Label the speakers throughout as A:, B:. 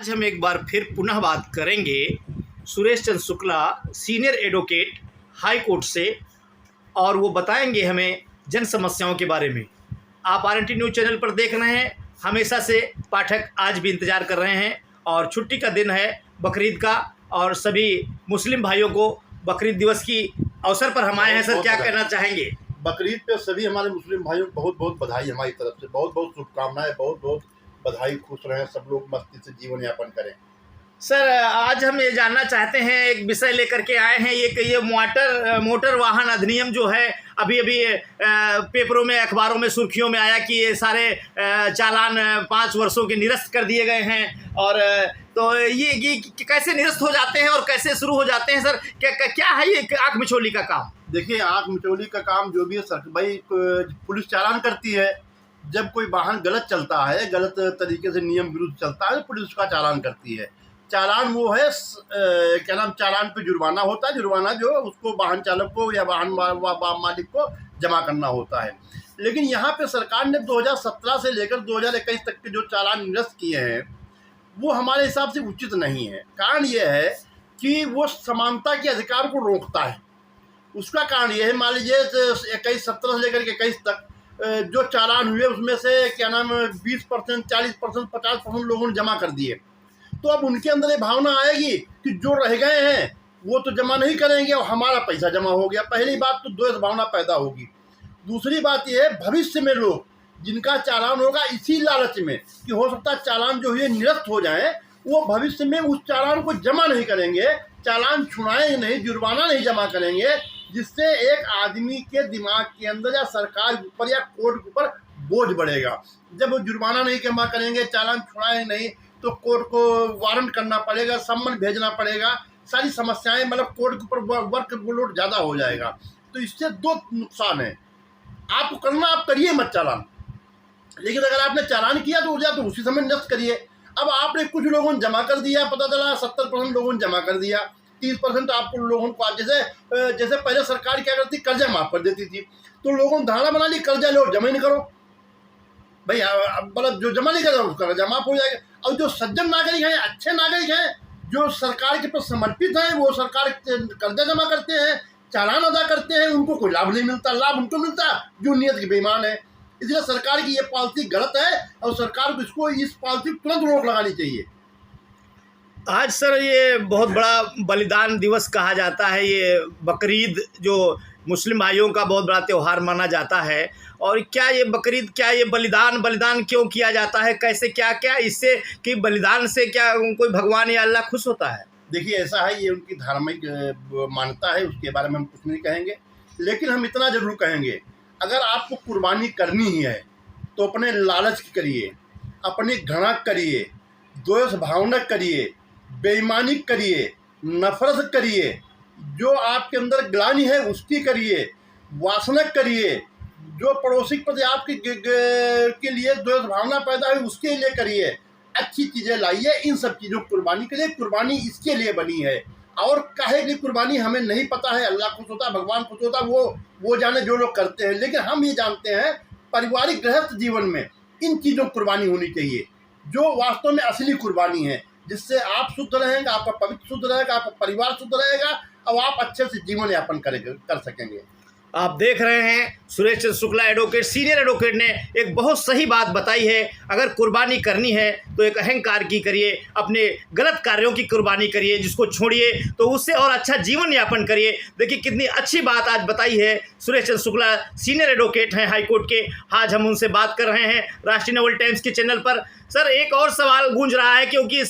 A: आज हम एक बार फिर पुनः बात करेंगे Suresh Chandra Shukla senior advocate high court से, और वो बताएंगे हमें जन समस्याओं के बारे में। आप RNT न्यूज़ चैनल पर देख रहे हैं, हमेशा से पाठक आज भी इंतज़ार कर रहे हैं और छुट्टी का दिन है बकरीद का, और सभी मुस्लिम भाइयों को बकरीद दिवस की अवसर पर हम आए हैं। सर, क्या कहना चाहेंगे?
B: बकरीद पे सभी हमारे मुस्लिम भाइयों को बहुत बहुत बधाई हमारी तरफ से, बहुत बहुत शुभकामनाएं, बहुत बहुत बधाई। खुश रहें सब लोग, मस्ती से जीवन यापन करें।
A: सर, आज हम ये जानना चाहते हैं, एक विषय लेकर के आए हैं, ये मोटर वाहन अधिनियम जो है, अभी पेपरों में, अखबारों में सुर्खियों में आया कि ये सारे चालान 5 वर्षों के निरस्त कर दिए गए हैं। और तो ये कैसे निरस्त हो जाते हैं और कैसे शुरू हो जाते हैं? सर, क्या है ये आँख मिचौली का काम?
B: देखिए, आँख मिचौली का काम जो भी है सर, भाई पुलिस चालान करती है। जब कोई वाहन गलत चलता है, गलत तरीके से नियम विरुद्ध चलता है, तो पुलिस उसका चालान करती है। चालान वो है क्या नाम, चालान पे जुर्माना होता है, जुर्माना जो उसको वाहन चालक को या वाहन मालिक को जमा करना होता है। लेकिन यहाँ पे सरकार ने 2017 से लेकर 2021 तक के जो चालान निरस्त किए हैं वो हमारे हिसाब से उचित नहीं है। कारण ये है कि वो समानता के अधिकार को रोकता है। उसका कारण ये है, मान लीजिए 17 से लेकर के 21 तक जो चालान हुए उसमें से क्या नाम 20%, 40%, 50% लोगों ने जमा कर दिए। तो अब उनके अंदर ये भावना आएगी कि जो रह गए हैं वो तो जमा नहीं करेंगे और हमारा पैसा जमा हो गया। पहली बात तो द्वेष भावना पैदा होगी। दूसरी बात ये है, भविष्य में लोग जिनका चालान होगा इसी लालच में कि हो सकता है चालान जो है निरस्त हो जाए, वो भविष्य में उस चालान को जमा नहीं करेंगे, चालान छुड़ाएंगे नहीं, जुर्माना नहीं जमा करेंगे, जिससे एक आदमी के दिमाग के अंदर या सरकार के ऊपर या कोर्ट के ऊपर बोझ बढ़ेगा। जब वो जुर्माना नहीं जमा करेंगे, चालान छुड़ाएंगे नहीं, तो कोर्ट को वारंट करना पड़ेगा, सम्मन भेजना पड़ेगा, सारी समस्याएं, मतलब कोर्ट के ऊपर वर्क लोड ज़्यादा हो जाएगा। तो इससे 2 नुकसान है। आपको करना, आप करिए मत चालान, लेकिन अगर आपने चालान किया तो उसी समय निरस्त करिए। अब आपने कुछ लोगों ने जमा कर दिया, पता चला 70% लोगों ने जमा कर दिया, 30% आपको लोगों को, जैसे पहले सरकार क्या करती, कर्जा माफ कर देती थी, तो लोगों ने धारणा बना ली कर्जा लो, जमा ही नहीं करो भाई, मतलब जो जमा नहीं कर रहा उसका कर्जा माफ हो जाएगा। और जो सज्जन नागरिक हैं, अच्छे नागरिक हैं, जो सरकार के प्रति समर्पित हैं, वो सरकार कर्जा जमा करते हैं, चालान अदा करते हैं, उनको कोई लाभ नहीं मिलता। लाभ उनको मिलता जो नियत के बेईमान है। इसलिए सरकार की ये पॉलिसी गलत है और सरकार को इस पॉलिसी तुरंत रोक लगानी चाहिए।
A: आज सर, ये बहुत बड़ा बलिदान दिवस कहा जाता है, ये बकरीद जो मुस्लिम भाइयों का बहुत बड़ा त्यौहार माना जाता है। और क्या ये बकरीद, क्या ये बलिदान क्यों किया जाता है? कैसे, क्या इससे कि बलिदान से क्या कोई भगवान या अल्लाह खुश होता है?
B: देखिए, ऐसा है, ये उनकी धार्मिक मान्यता है, उसके बारे में हम कुछ नहीं कहेंगे। लेकिन हम इतना जरूर कहेंगे, अगर आपको कुर्बानी करनी ही है तो अपने लालच की करिए, अपनी घृणा करिए, द्वेष भावना करिए, बेईमानी करिए, नफरत करिए, जो आपके अंदर ग्लानि है उसकी करिए, वासना करिए, जो पड़ोसी के प्रति आपके के लिए द्वेष भावना पैदा है उसके लिए करिए, अच्छी चीज़ें लाइए। इन सब चीज़ों कुर्बानी के लिए, कुर्बानी इसके लिए बनी है। और काहे की कुर्बानी हमें नहीं पता है, अल्लाह खुश होता है, भगवान खुश होता है, वो जाने जो लोग करते हैं। लेकिन हम ये जानते हैं, पारिवारिक गृहस्थ जीवन में इन चीज़ों की कुर्बानी होनी चाहिए, जो वास्तव में असली कुर्बानी है, जिससे आप शुद्ध रहेंगे, आपका पवित्र शुद्ध रहेगा, आपका परिवार शुद्ध रहेगा और आप अच्छे से जीवन यापन कर सकेंगे।
A: आप देख रहे हैं, Suresh Chandra Shukla advocate, senior advocate ने एक बहुत सही बात बताई है। अगर कुर्बानी करनी है तो एक अहंकार की करिए, अपने गलत कार्यों की कुर्बानी करिए, जिसको छोड़िए तो उससे और अच्छा जीवन यापन करिए। देखिए कितनी अच्छी बात आज बताई है सुरेश चंद्र शुक्ला, सीनियर एडवोकेट हैं हाई कोर्ट के। आज हम उनसे बात कर रहे हैं राष्ट्रीय नवल टाइम्स के चैनल पर। सर, एक और सवाल गूंज रहा है, क्योंकि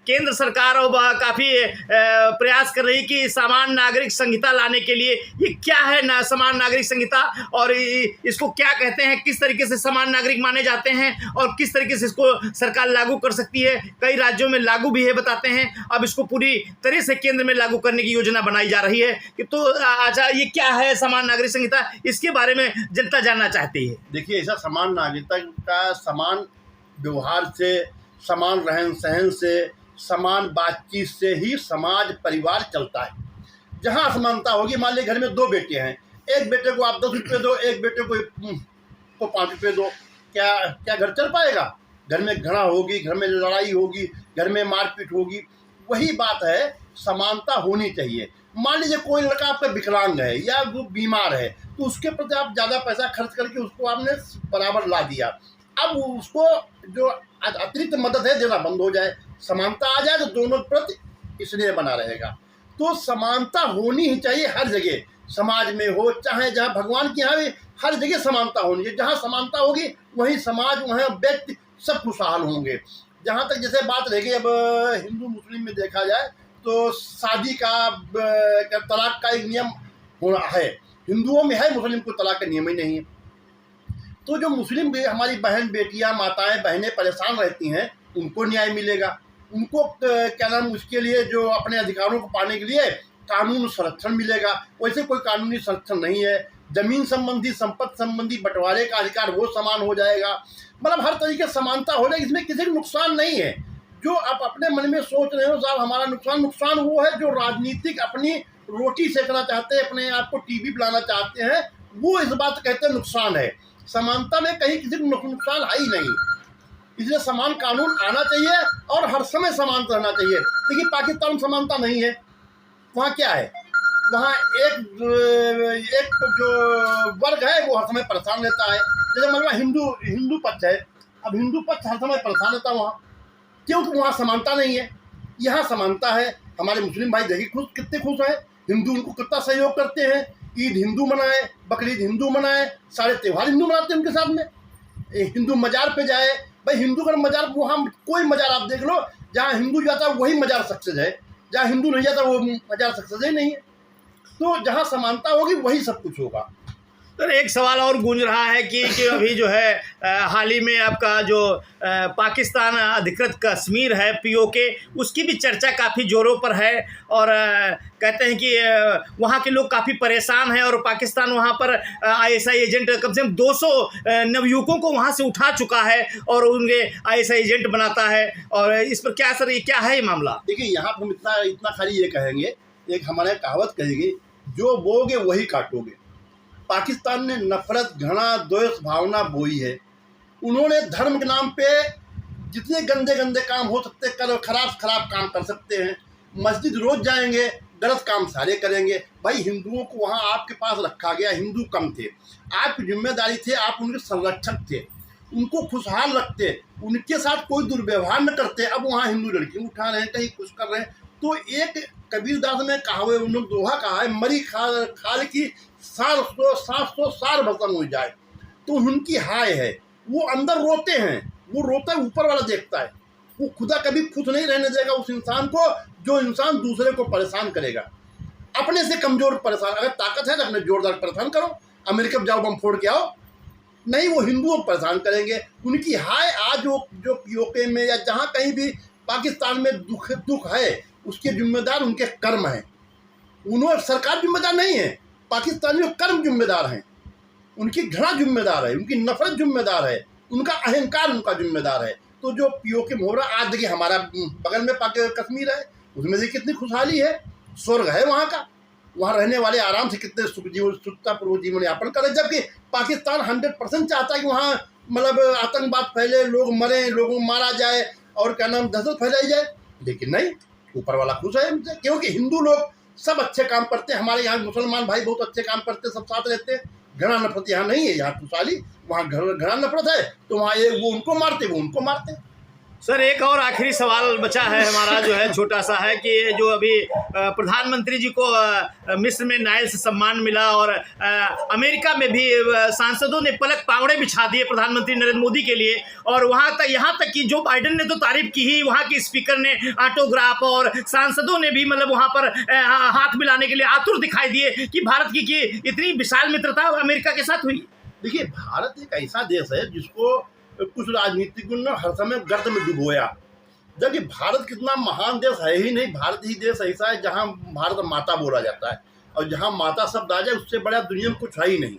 A: केंद्र सरकार काफ़ी प्रयास कर रही है कि समान नागरिक संहिता लाने के लिए। ये क्या है समान नागरिक संहिता, और इसको क्या कहते हैं, किस तरीके से समान नागरिक माने जाते हैं और किस तरीके से इसको सरकार लागू कर सकती है? कई राज्यों में लागू भी है बताते हैं, अब इसको पूरी तरह से केंद्र में लागू करने की योजना बनाई जा रही है। कि तो अच्छा, ये क्या है समान नागरिक संहिता, इसके बारे में जनता जानना चाहती है।
B: देखिए, ऐसा समान नागरिकता का समान व्यवहार से, समान रहन सहन से, समान बातचीत से ही समाज परिवार चलता है। जहाँ असमानता होगी, मान लीजिए घर में 2 बेटे हैं, एक बेटे को आप 10 रुपये दो, एक बेटे को 5 रुपये दो, क्या घर चल पाएगा? घर में घृणा होगी, घर में लड़ाई होगी, घर में मारपीट होगी। वही बात है, समानता होनी चाहिए। मान लीजिए कोई लड़का आपका विकलांग है या वो बीमार है, तो उसके प्रति आप ज़्यादा पैसा खर्च करके उसको आपने बराबर ला दिया। अब उसको जो अतिरिक्त मदद है देना बंद हो जाए, समानता आ जाए तो दोनों प्रति स्नेह बना रहेगा। तो समानता होनी ही चाहिए हर जगह, समाज में हो चाहे जहाँ भगवान के यहाँ भी हर जगह समानता होनी चाहिए। जहाँ समानता होगी वहीं समाज, वहाँ व्यक्ति सब खुशहाल होंगे। जहाँ तक जैसे बात रहेगी, अब हिंदू मुस्लिम में देखा जाए तो शादी का तलाक का एक नियम होना है, हिंदुओं में है, मुस्लिम को तलाक का नियम ही नहीं है। तो जो मुस्लिम भी हमारी बहन बेटियां माताएं बहनें परेशान रहती हैं, उनको न्याय मिलेगा। उनको क्या नाम, उसके लिए जो अपने अधिकारों को पाने के लिए कानून संरक्षण मिलेगा। वैसे कोई कानूनी संरक्षण नहीं है। जमीन संबंधी, संपत्ति संबंधी बंटवारे का अधिकार वो समान हो जाएगा। मतलब हर तरीके से समानता हो जाएगी, इसमें किसी को नुकसान नहीं है। जो आप अपने मन में सोच रहे हो साहब हमारा नुकसान वो है जो राजनीतिक अपनी रोटी सेकना चाहते हैं, अपने आप को टीवी बुलाना चाहते हैं, वो इस बात कहते हैं नुकसान है। समानता में कहीं किसी को नुकसान है ही नहीं। इसलिए समान कानून आना चाहिए और हर समय समान रहना चाहिए। देखिए पाकिस्तान में समानता नहीं है। वहाँ क्या है, वहाँ एक जो वर्ग है वो हर समय परेशान रहता है। जैसे मतलब हिंदू पक्ष है, अब हिंदू पक्ष हर समय परेशान रहता है वहाँ, क्योंकि वहाँ समानता नहीं है। यहाँ समानता है। हमारे मुस्लिम भाई देखिए कितने खुश हैं, हिंदू उनको कितना सहयोग करते हैं। ईद हिंदू मनाए, बकरीद हिंदू मनाए, सारे त्यौहार हिंदू मनाते हैं उनके साथ में। हिंदू मजार पे जाए, भाई हिंदू का मजार, वहाँ कोई मजार आप देख लो जहाँ हिंदू जाता है वही मजार सक्सेस है, जहाँ हिंदू नहीं जाता वो मजार सक्सेस ही नहीं है। तो जहाँ समानता होगी वही सब कुछ होगा।
A: सर एक सवाल और गूंज रहा है कि अभी जो है हाल ही में आपका जो पाकिस्तान अधिकृत कश्मीर है पीओके, उसकी भी चर्चा काफ़ी ज़ोरों पर है और कहते हैं कि वहाँ के लोग काफ़ी परेशान हैं और पाकिस्तान वहाँ पर आईएसआई एजेंट कम से कम 200 नवयुवकों को वहाँ से उठा चुका है और उनके आईएसआई एजेंट बनाता है। और इस पर क्या सर, ये क्या है ये मामला?
B: देखिए यहाँ पर हम इतना खाली ये कहेंगे, एक हमारे कहावत कहेगी, जो बोगे वही काटोगे। पाकिस्तान ने नफरत, घृणा, द्वेष भावना बोई है। उन्होंने धर्म के नाम पे जितने गंदे गंदे काम हो सकते खराब काम कर सकते हैं। मस्जिद रोज जाएंगे, गलत काम सारे करेंगे। भाई हिंदुओं को वहाँ आपके पास रखा गया, हिंदू कम थे, आपकी जिम्मेदारी थे, आप उनके संरक्षक थे, उनको खुशहाल रखते, उनके साथ कोई दुर्व्यवहार न करते। अब वहाँ हिंदू लड़की उठा रहे हैं, कहीं कुछ कर रहे हैं। तो एक कबीरदास ने कहा हुए, उन्होंने दोहा कहा है, मरी खाल की सांस तो सार भस्म हो जाए। तो उनकी हाय है, वो अंदर रोते हैं, वो रोता है, ऊपर वाला देखता है। वो खुदा कभी खुश नहीं रहने देगा उस इंसान को जो इंसान दूसरे को परेशान करेगा। अपने से कमजोर परेशान, अगर ताकत है तो अपने जोरदार परेशान करो, अमेरिका में जाओ बम फोड़ के आओ, नहीं वो हिंदुओं को परेशान करेंगे। उनकी हाय आज जो पीओके में या जहाँ कहीं भी पाकिस्तान में दुख है, उसके जिम्मेदार उनके कर्म हैं। उन्होंने सरकार जिम्मेदार नहीं है, पाकिस्तानी कर्म जिम्मेदार हैं, उनकी घृणा जिम्मेदार है, उनकी नफरत जिम्मेदार है, उनका अहंकार उनका जिम्मेदार है। तो जो पीओके में हो रहा, आज देखिए हमारा बगल में कश्मीर है, उसमें से कितनी खुशहाली है, स्वर्ग है वहाँ का, वहाँ रहने वाले आराम से कितने सुखतापूर्वक जीवन यापन करें। जबकि पाकिस्तान 100% चाहता है कि वहाँ मतलब आतंकवाद फैले, लोग मरें, लोगों को मारा जाए और क्या नाम दहशत फैलाई जाए। लेकिन नहीं, ऊपर वाला खुश है हमसे, क्योंकि हिंदू लोग सब अच्छे काम करते हैं। हमारे यहाँ मुसलमान भाई बहुत अच्छे काम करते हैं, सब साथ रहते हैं। घृणा नफरत यहाँ नहीं है, यहाँ खुशहाली, वहाँ घृणा नफरत है। तो वहाँ ये वो उनको मारते, वो उनको मारते।
A: सर एक और आखिरी सवाल बचा है हमारा, जो है छोटा सा है कि जो अभी प्रधानमंत्री जी को मिस्र में नाइल से सम्मान मिला और अमेरिका में भी सांसदों ने पलक पावड़े बिछा दिए प्रधानमंत्री नरेंद्र मोदी के लिए, और यहाँ तक कि जो बाइडेन ने तो तारीफ की ही, वहाँ के स्पीकर ने ऑटोग्राफ और सांसदों ने भी मतलब वहाँ पर हाथ मिलाने के लिए आतुर दिखाई दिए कि भारत की इतनी विशाल मित्रता अमेरिका के साथ हुई।
B: देखिए भारत एक ऐसा देश है जिसको कुछ राजनीतिज्ञों ने हर समय गर्द में डुबोया, जबकि भारत कितना महान देश है ही नहीं। भारत ही देश ऐसा है जहाँ भारत माता बोला जाता है, और जहाँ माता शब्द आ जाए उससे बड़ा दुनिया में कुछ है ही नहीं।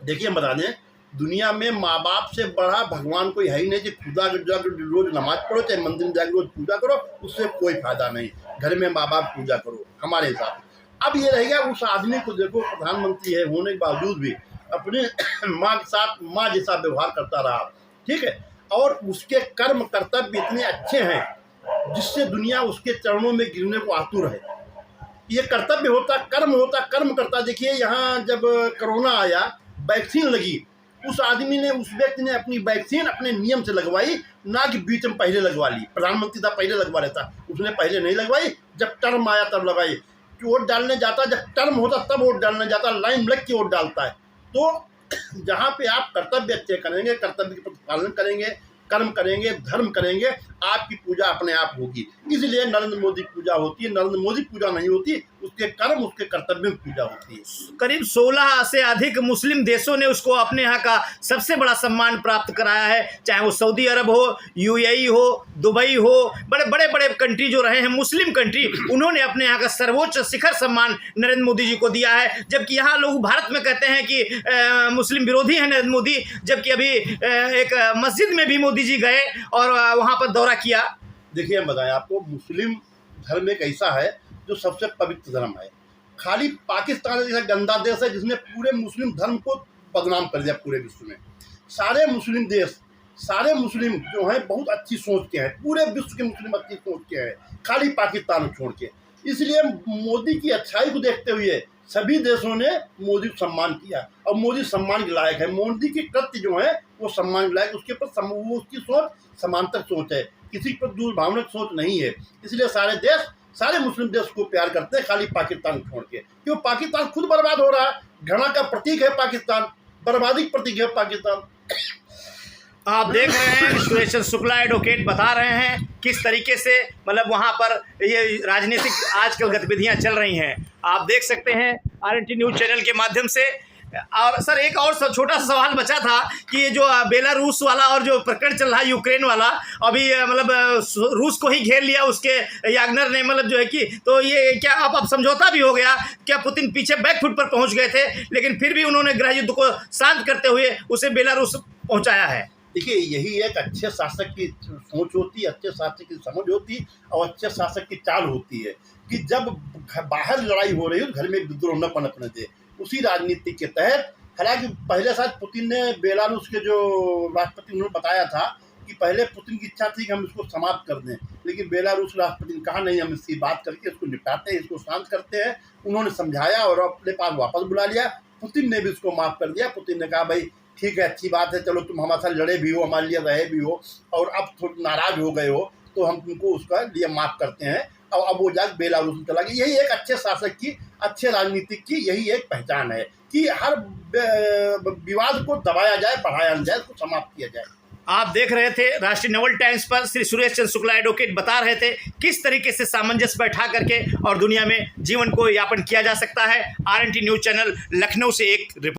B: देखिए बता दें, दुनिया में माँ बाप से बड़ा भगवान कोई है ही नहीं। कि खुदा जाकर रोज नमाज पढ़ो, चाहे मंदिर में जाकर रोज पूजा करो, उससे कोई फायदा नहीं। घर में माँ बाप पूजा करो हमारे हिसाब से। अब ये रहेगा उस आदमी को देखो, प्रधानमंत्री है होने के बावजूद भी अपने माँ के साथ माँ जैसा व्यवहार करता रहा, ठीक है, और उसके कर्म कर्तव्य इतने अच्छे हैं जिससे दुनिया उसके चरणों में गिरने को आतुर है। ये कर्तव्य होता, कर्म होता, कर्म करता। देखिए यहाँ जब कोरोना आया, वैक्सीन लगी, उस आदमी ने, उस व्यक्ति ने अपनी वैक्सीन अपने नियम से लगवाई, ना कि बीच में पहले लगवा ली। प्रधानमंत्री था पहले लगवा लेता, उसने पहले नहीं लगवाई, जब टर्म आया तब लगाई। वोट डालने जाता, जब टर्म होता तब वोट डालने जाता, लाइन लग के वोट डालता है। तो जहाँ पे आप कर्तव्य अच्छे करेंगे, कर्तव्य के पालन करेंगे, कर्म करेंगे, धर्म करेंगे, आपकी पूजा अपने आप होगी। इसलिए नरेंद्र मोदी पूजा होती है। नरेंद्र मोदी पूजा नहीं होती, उसके कर्म, उसके कर्तव्य में पूजा होती है।
A: करीब 16 से अधिक मुस्लिम देशों ने उसको अपने यहाँ का सबसे बड़ा सम्मान प्राप्त कराया है, चाहे वो सऊदी अरब हो, यूएई हो, दुबई हो, बड़े बड़े बड़े कंट्री जो रहे हैं मुस्लिम कंट्री, उन्होंने अपने यहाँ का सर्वोच्च शिखर सम्मान नरेंद्र मोदी जी को दिया है। जबकि यहाँ लोग भारत में कहते हैं कि मुस्लिम विरोधी हैं नरेंद्र मोदी, जबकि अभी एक मस्जिद में भी मोदी जी गए और वहाँ पर दौरा किया।
B: देखिए हम बताएं आपको, मुस्लिम धर्म एक ऐसा है जो सबसे पवित्र धर्म है। खाली पाकिस्तान जैसा गंदा देश है जिसने पूरे मुस्लिम धर्म को बदनाम कर दिया पूरे विश्व में। सारे मुस्लिम देश, सारे मुस्लिम जो हैं बहुत अच्छी सोच के हैं, पूरे विश्व के मुस्लिम अच्छी सोच के हैं, खाली पाकिस्तान को छोड़ के। इसलिए मोदी की अच्छाई को देखते हुए सभी देशों ने मोदी को सम्मान किया और मोदी सम्मान के लायक है। मोदी के कृत्य जो है वो सम्मान के लायक, उसके ऊपर वो उसकी सोच समांतर सोच है, किसी पर दुर्भावनात्मक सोच नहीं है। इसलिए सारे देश, सारे मुस्लिम देश को प्यार करते हैं, खाली पाकिस्तान छोड़ के। क्यों? पाकिस्तान खुद बर्बाद हो रहा है, घृणा का प्रतीक है पाकिस्तान, बर्बादी का प्रतीक है पाकिस्तान।
A: आप देख रहे हैं सुरेश शुक्ला एडवोकेट बता रहे हैं किस तरीके से मतलब वहाँ पर ये राजनीतिक आजकल गतिविधियाँ चल रही हैं। आप देख सकते हैं RNT न्यूज़ चैनल के माध्यम से। और सर एक और छोटा सा सवाल बचा था कि ये जो बेलारूस वाला और जो प्रकरण चल रहा है यूक्रेन वाला, अभी मतलब रूस को ही घेर लिया उसके याग्नर ने, मतलब जो है कि, तो ये क्या अब समझौता भी हो गया क्या? पुतिन पीछे बैकफुट पर पहुंच गए थे, लेकिन फिर भी उन्होंने गृह युद्ध को शांत करते हुए उसे बेलारूस पहुंचाया है।
B: देखिए यही एक अच्छे शासक की सोच होती है, अच्छे शासक की समझ होती है और अच्छे शासक की चाल होती है कि जब बाहर लड़ाई हो रही हो घर में विद्रोह न पनपने दे। उसी राजनीति के तहत, हालांकि पहले शायद पुतिन ने, बेलारूस के जो राष्ट्रपति उन्होंने बताया था कि पहले पुतिन की इच्छा थी कि हम इसको समाप्त कर दें, लेकिन बेलारूस राष्ट्रपति ने कहा नहीं, हम इसकी बात करके इसको निपटाते हैं, इसको शांत करते हैं। उन्होंने समझाया और अपने पास वापस बुला लिया। पुतिन ने भी उसको माफ़ कर दिया। पुतिन ने कहा भाई ठीक है, अच्छी बात है, चलो तुम हमारे साथ लड़े भी हो, हमारे लिए रहे भी हो और अब थोड़ा नाराज़ हो गए हो तो हम तुमको उसका लिए माफ़ करते हैं। और अब वो जाकर बेलारूस में चला गया। यही एक अच्छे शासक की, अच्छे राजनीतिक की यही एक पहचान है कि हर विवाद को दबाया जाए, बढ़ाया जाए, उसको समाप्त किया जाए।
A: आप देख रहे थे राष्ट्रीय नवल टाइम्स पर श्री सुरेश चंद्र शुक्ला एडवोकेट बता रहे थे किस तरीके से सामंजस्य बैठा करके और दुनिया में जीवन को यापन किया जा सकता है। RNT न्यूज़ चैनल लखनऊ से एक रिपोर्ट।